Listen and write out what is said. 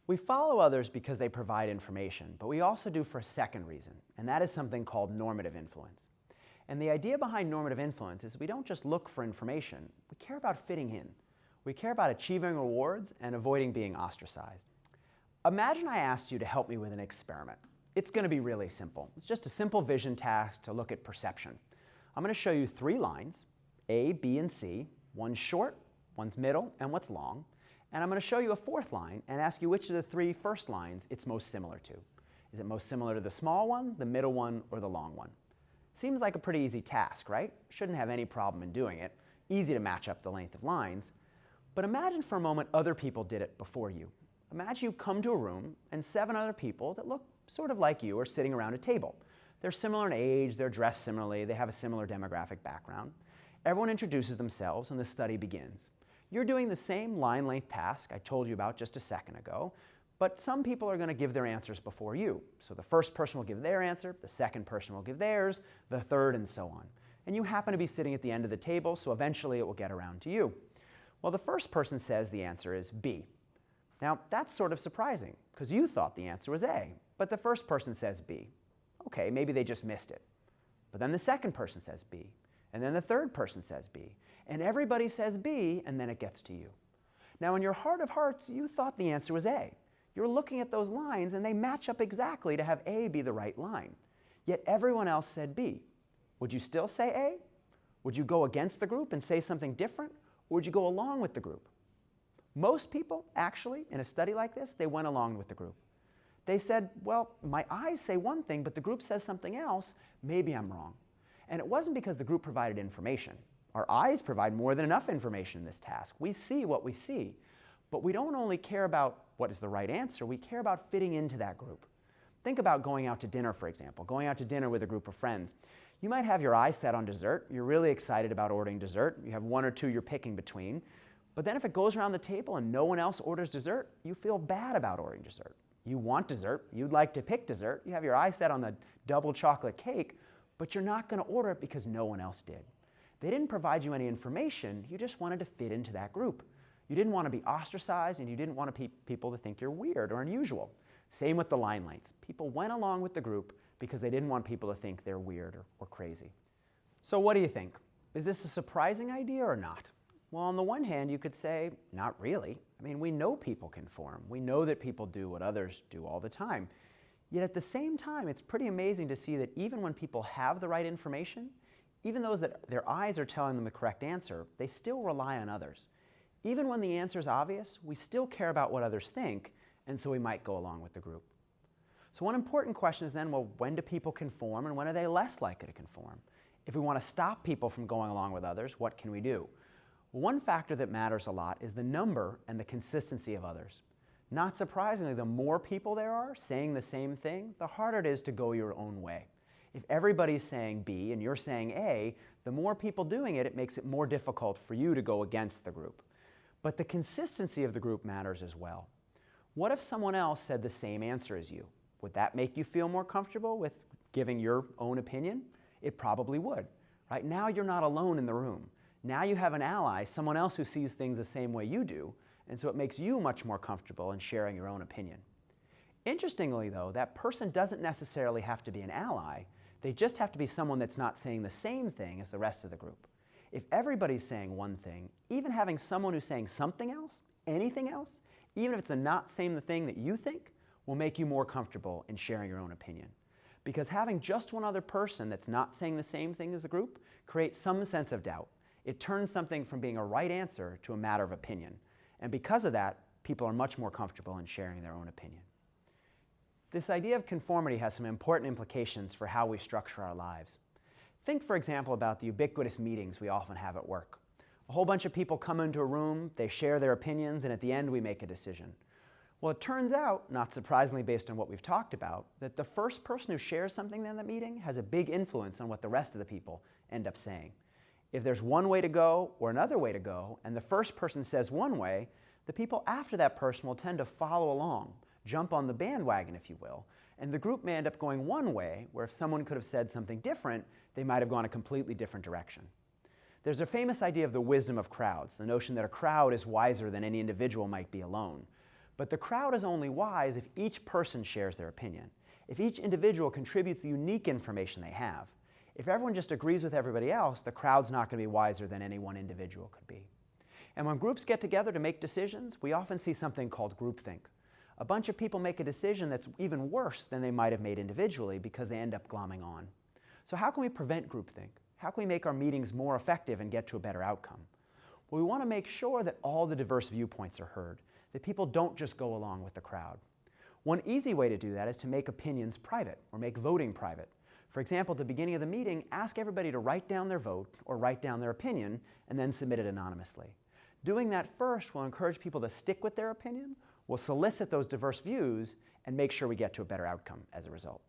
We follow others because they provide information, but we also do for a second reason, and that is something called normative influence. And the idea behind normative influence is we don't just look for information, we care about fitting in. We care about achieving rewards and avoiding being ostracized. Imagine I asked you to help me with an experiment. It's going to be really simple. It's just a simple vision task to look at perception. I'm going to show you 3 lines, A, B, and C. One's short, one's middle, and one's long. And I'm going to show you a 4th line and ask you which of the 3 first lines it's most similar to. Is it most similar to the small one, the middle one, or the long one? Seems like a pretty easy task, right? Shouldn't have any problem in doing it. Easy to match up the length of lines. But imagine for a moment other people did it before you. Imagine you come to a room and 7 other people that look sort of like you are sitting around a table. They're similar in age, they're dressed similarly, they have a similar demographic background. Everyone introduces themselves and the study begins. You're doing the same line length task I told you about just a second ago, but some people are going to give their answers before you. So the first person will give their answer, the second person will give theirs, the third, and so on. And you happen to be sitting at the end of the table, so eventually it will get around to you. Well, the first person says the answer is B. Now, that's sort of surprising, because you thought the answer was A, but the first person says B. Okay, maybe they just missed it. But then the second person says B, and then the third person says B, and everybody says B, and then it gets to you. Now, in your heart of hearts, you thought the answer was A. You're looking at those lines, and they match up exactly to have A be the right line. Yet everyone else said B. Would you still say A? Would you go against the group and say something different, or would you go along with the group? Most people, actually, in a study like this, they went along with the group. They said, well, my eyes say one thing, but the group says something else. Maybe I'm wrong. And it wasn't because the group provided information. Our eyes provide more than enough information in this task. We see what we see. But we don't only care about what is the right answer, we care about fitting into that group. Think about going out to dinner, for example, going out to dinner with a group of friends. You might have your eyes set on dessert. You're really excited about ordering dessert. You have 1 or 2 you're picking between. But then if it goes around the table and no one else orders dessert, you feel bad about ordering dessert. You want dessert, you'd like to pick dessert, you have your eyes set on the double chocolate cake, but you're not going to order it because no one else did. They didn't provide you any information, you just wanted to fit into that group. You didn't want to be ostracized and you didn't want people to think you're weird or unusual. Same with the line lengths. People went along with the group because they didn't want people to think they're weird or crazy. So what do you think? Is this a surprising idea or not? Well, on the one hand, you could say, not really. I mean, we know people conform. We know that people do what others do all the time. Yet at the same time, it's pretty amazing to see that even when people have the right information, even those that their eyes are telling them the correct answer, they still rely on others. Even when the answer is obvious, we still care about what others think, and so we might go along with the group. So one important question is then, well, when do people conform and when are they less likely to conform? If we want to stop people from going along with others, what can we do? One factor that matters a lot is the number and the consistency of others. Not surprisingly, the more people there are saying the same thing, the harder it is to go your own way. If everybody's saying B and you're saying A, the more people doing it, it makes it more difficult for you to go against the group. But the consistency of the group matters as well. What if someone else said the same answer as you? Would that make you feel more comfortable with giving your own opinion? It probably would. Right? Now you're not alone in the room. Now you have an ally, someone else who sees things the same way you do, and so it makes you much more comfortable in sharing your own opinion. Interestingly, though, that person doesn't necessarily have to be an ally. They just have to be someone that's not saying the same thing as the rest of the group. If everybody's saying one thing, even having someone who's saying something else, anything else, even if it's not saying the thing that you think, will make you more comfortable in sharing your own opinion. Because having just one other person that's not saying the same thing as the group creates some sense of doubt. It turns something from being a right answer to a matter of opinion. And because of that, people are much more comfortable in sharing their own opinion. This idea of conformity has some important implications for how we structure our lives. Think, for example, about the ubiquitous meetings we often have at work. A whole bunch of people come into a room, they share their opinions, and at the end we make a decision. Well, it turns out, not surprisingly based on what we've talked about, that the first person who shares something in the meeting has a big influence on what the rest of the people end up saying. If there's one way to go or another way to go, and the first person says one way, the people after that person will tend to follow along, jump on the bandwagon, if you will, and the group may end up going one way, where if someone could have said something different, they might have gone a completely different direction. There's a famous idea of the wisdom of crowds, the notion that a crowd is wiser than any individual might be alone. But the crowd is only wise if each person shares their opinion, if each individual contributes the unique information they have. If everyone just agrees with everybody else, the crowd's not going to be wiser than any one individual could be. And when groups get together to make decisions, we often see something called groupthink. A bunch of people make a decision that's even worse than they might have made individually because they end up glomming on. So how can we prevent groupthink? How can we make our meetings more effective and get to a better outcome? Well, we want to make sure that all the diverse viewpoints are heard, that people don't just go along with the crowd. One easy way to do that is to make opinions private or make voting private. For example, at the beginning of the meeting, ask everybody to write down their vote or write down their opinion and then submit it anonymously. Doing that first will encourage people to stick with their opinion, will solicit those diverse views, and make sure we get to a better outcome as a result.